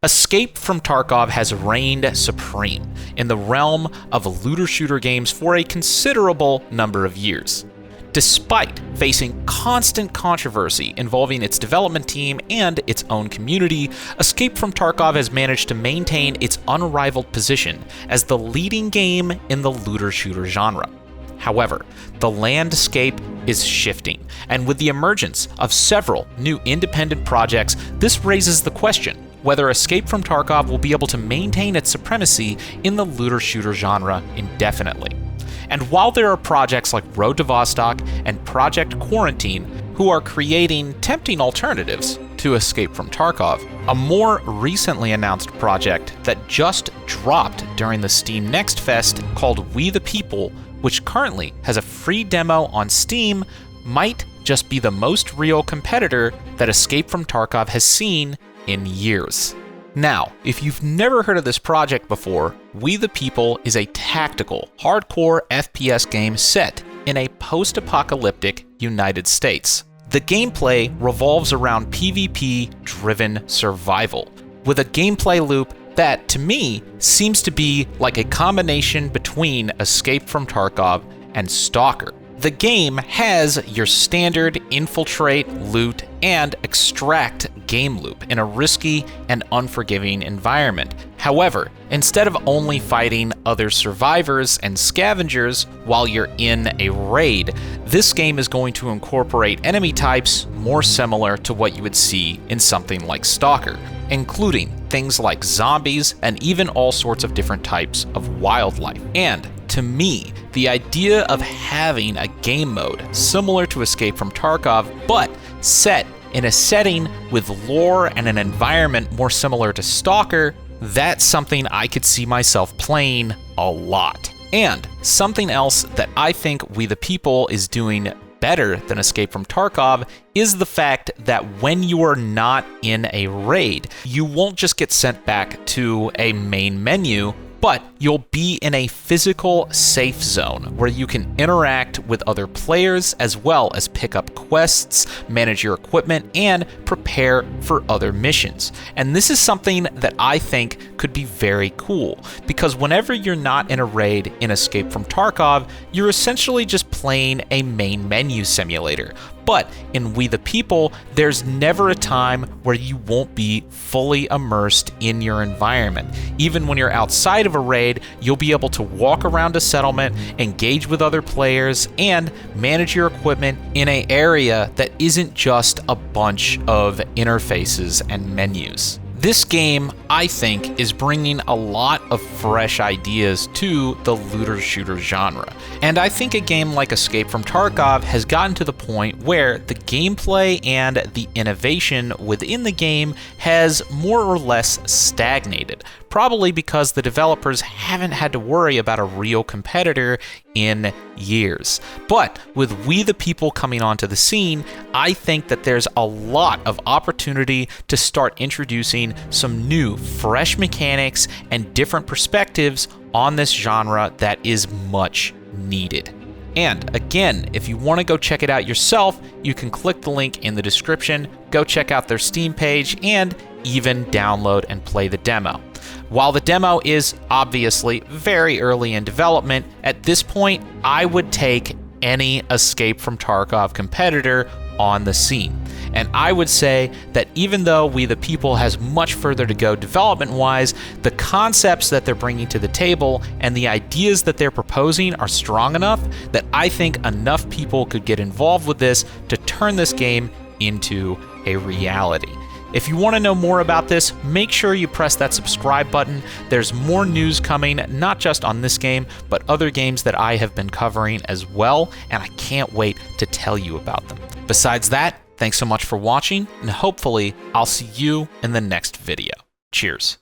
Escape from Tarkov has reigned supreme in the realm of looter-shooter games for a considerable number of years. Despite facing constant controversy involving its development team and its own community, Escape from Tarkov has managed to maintain its unrivaled position as the leading game in the looter-shooter genre. However, the landscape is shifting, and with the emergence of several new independent projects, this raises the question whether Escape from Tarkov will be able to maintain its supremacy in the looter-shooter genre indefinitely. And while there are projects like Road to Vostok and Project Quarantine who are creating tempting alternatives to Escape from Tarkov, a more recently announced project that just dropped during the Steam Next Fest called We the People, which currently has a free demo on Steam, might just be the most real competitor that Escape from Tarkov has seen in years. Now, if you've never heard of this project before, We the People is a tactical, hardcore FPS game set in a post-apocalyptic United States. The gameplay revolves around PvP-driven survival, with a gameplay loop that, to me, seems to be like a combination between Escape from Tarkov and Stalker. The game has your standard infiltrate, loot, and extract game loop in a risky and unforgiving environment. However, instead of only fighting other survivors and scavengers while you're in a raid, this game is going to incorporate enemy types more similar to what you would see in something like Stalker, including things like zombies and even all sorts of different types of wildlife. And to me, the idea of having a game mode similar to Escape from Tarkov, but set in a setting with lore and an environment more similar to Stalker, that's something I could see myself playing a lot. And something else that I think We the People is doing better than Escape from Tarkov is the fact that when you are not in a raid, you won't just get sent back to a main menu, but you'll be in a physical safe zone where you can interact with other players as well as pick up quests, manage your equipment, and prepare for other missions. And this is something that I think could be very cool, because whenever you're not in a raid in Escape from Tarkov, you're essentially just playing a main menu simulator. But in We the People, there's never a time where you won't be fully immersed in your environment. Even when you're outside of a raid, you'll be able to walk around a settlement, engage with other players, and manage your equipment in an area that isn't just a bunch of interfaces and menus. This game, I think, is bringing a lot of fresh ideas to the looter-shooter genre. And I think a game like Escape from Tarkov has gotten to the point where the gameplay and the innovation within the game has more or less stagnated, probably because the developers haven't had to worry about a real competitor in years. But with We the People coming onto the scene, I think that there's a lot of opportunity to start introducing some new, fresh mechanics and different perspectives on this genre that is much needed. And again, if you want to go check it out yourself, you can click the link in the description, go check out their Steam page, and even download and play the demo. While the demo is obviously very early in development, at this point, I would take any Escape from Tarkov competitor on the scene. And I would say that even though We the People has much further to go development-wise, the concepts that they're bringing to the table and the ideas that they're proposing are strong enough that I think enough people could get involved with this to turn this game into a reality. If you want to know more about this, make sure you press that subscribe button. There's more news coming, not just on this game, but other games that I have been covering as well, and I can't wait to tell you about them. Besides that, thanks so much for watching, and hopefully I'll see you in the next video. Cheers.